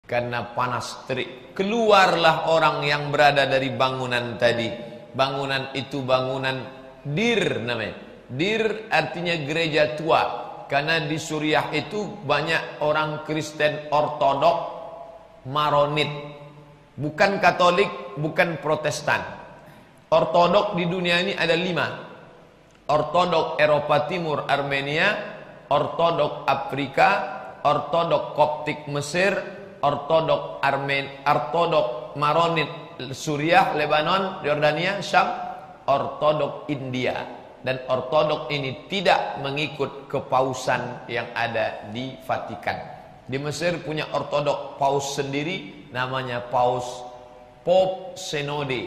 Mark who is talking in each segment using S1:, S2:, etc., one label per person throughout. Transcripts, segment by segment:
S1: karena panas terik. Keluarlah orang yang berada dari bangunan tadi. Bangunan itu bangunan dir namanya. Dir artinya gereja tua, karena di Suriah itu banyak orang Kristen Ortodok, Maronit, bukan Katolik, bukan Protestan. Ortodok di dunia ini ada 5. Ortodok Eropa Timur Armenia, Ortodok Afrika, Ortodok Koptik Mesir, Ortodok Maronit Suriah, Lebanon, Yordania, Syam, Ortodok India. Dan Ortodok ini tidak mengikut kepausan yang ada di Vatikan. Di Mesir punya Ortodok paus sendiri, namanya Paus Pope Synode.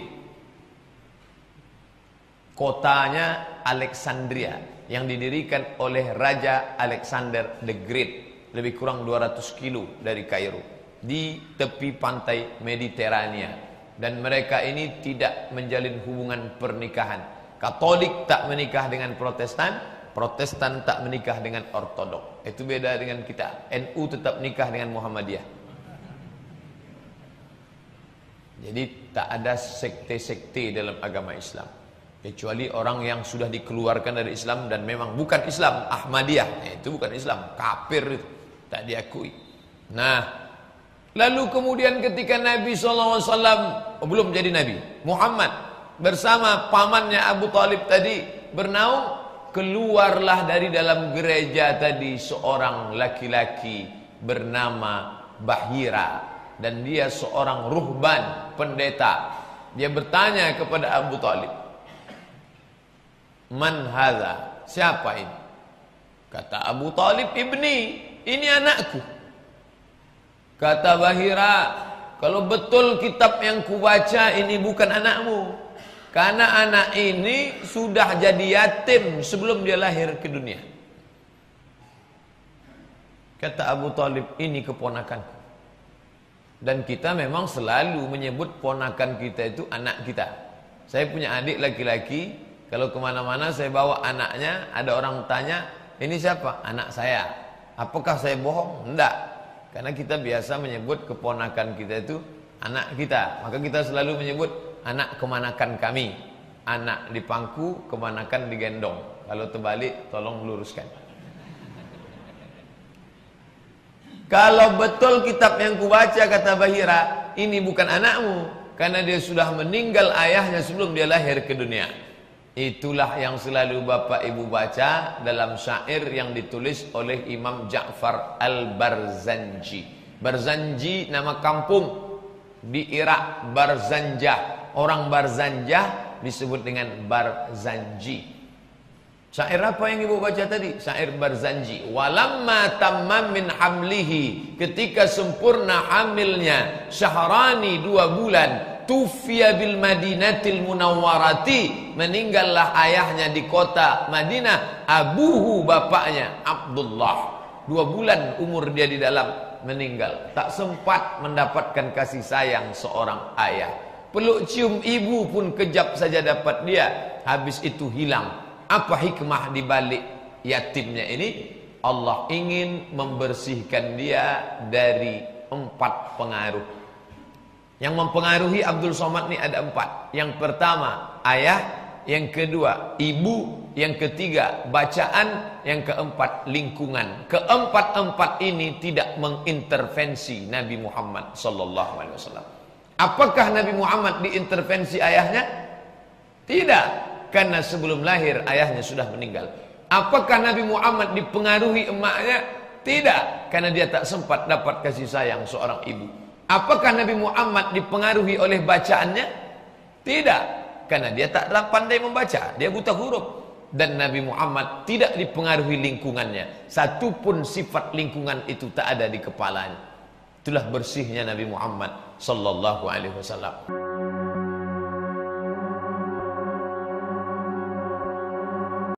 S1: Kotanya Alexandria, yang didirikan oleh Raja Alexander the Great, lebih kurang 200 kilo dari Kairo, di tepi pantai Mediterania. Dan mereka ini tidak menjalin hubungan pernikahan. Katolik tak menikah dengan Protestan, Protestan tak menikah dengan Ortodok. Itu beda dengan kita. NU tetap nikah dengan Muhammadiyah. Jadi tak ada sekte-sekte dalam agama Islam, kecuali orang yang sudah dikeluarkan dari Islam dan memang bukan Islam. Ahmadiyah itu bukan Islam, kafir itu, tak diakui. Nah, lalu kemudian ketika Nabi SAW belum jadi Nabi, Muhammad bersama pamannya Abu Talib tadi bernaung, keluarlah dari dalam gereja tadi seorang laki-laki bernama Bahira, dan dia seorang ruhban, pendeta. Dia bertanya kepada Abu Talib, "Man hadza?" Siapa ini? Kata Abu Talib, "Ibni, ini anakku." Kata Bahira, "Kalau betul kitab yang kubaca ini bukan anakmu, karena anak ini sudah jadi yatim sebelum dia lahir ke dunia." Kata Abu Talib, "Ini keponakanku." Dan kita memang selalu menyebut ponakan kita itu anak kita. Saya punya adik laki-laki, kalau kemana-mana saya bawa anaknya, ada orang tanya, "Ini siapa?" "Anak saya." Apakah saya bohong? Enggak. Karena kita biasa menyebut keponakan kita itu anak kita. Maka kita selalu menyebut anak kemanakan kami. Anak di pangku, kemanakan digendong. Kalau terbalik, tolong luruskan. Kalau betul kitab yang kubaca, kata Bahira, ini bukan anakmu, karena dia sudah meninggal ayahnya sebelum dia lahir ke dunia. Itulah yang selalu Bapak Ibu baca dalam syair yang ditulis oleh Imam Ja'far Al-Barzanji. Barzanji nama kampung di Irak, Barzanjah. Orang Barzanjah disebut dengan Barzanji. Syair apa yang ibu baca tadi? Syair Barzanji. Walamma tamma min hamlihi, ketika sempurna hamilnya, syahrani 2 bulan, tufiya bil madinatil munawwarati, meninggallah ayahnya di kota Madinah, abuhu bapaknya Abdullah. 2 bulan umur dia di dalam, meninggal. Tak sempat mendapatkan kasih sayang seorang ayah. Peluk cium ibu pun kejap saja dapat dia, habis itu hilang. Apa hikmah di balik yatimnya ini? Allah ingin membersihkan dia dari 4 pengaruh. Yang mempengaruhi Abdul Somad ini ada 4. Yang pertama ayah, yang kedua ibu, yang ketiga bacaan, yang keempat lingkungan. Keempat-empat ini tidak mengintervensi Nabi Muhammad SAW. Apakah Nabi Muhammad diintervensi ayahnya? Tidak. Karena sebelum lahir ayahnya sudah meninggal. Apakah Nabi Muhammad dipengaruhi emaknya? Tidak, karena dia tak sempat dapat kasih sayang seorang ibu. Apakah Nabi Muhammad dipengaruhi oleh bacaannya? Tidak, karena dia tak pandai membaca, dia buta huruf. Dan Nabi Muhammad tidak dipengaruhi lingkungannya. Satupun sifat lingkungan itu tak ada di kepalanya. Itulah bersihnya Nabi Muhammad sallallahu alaihi wasallam.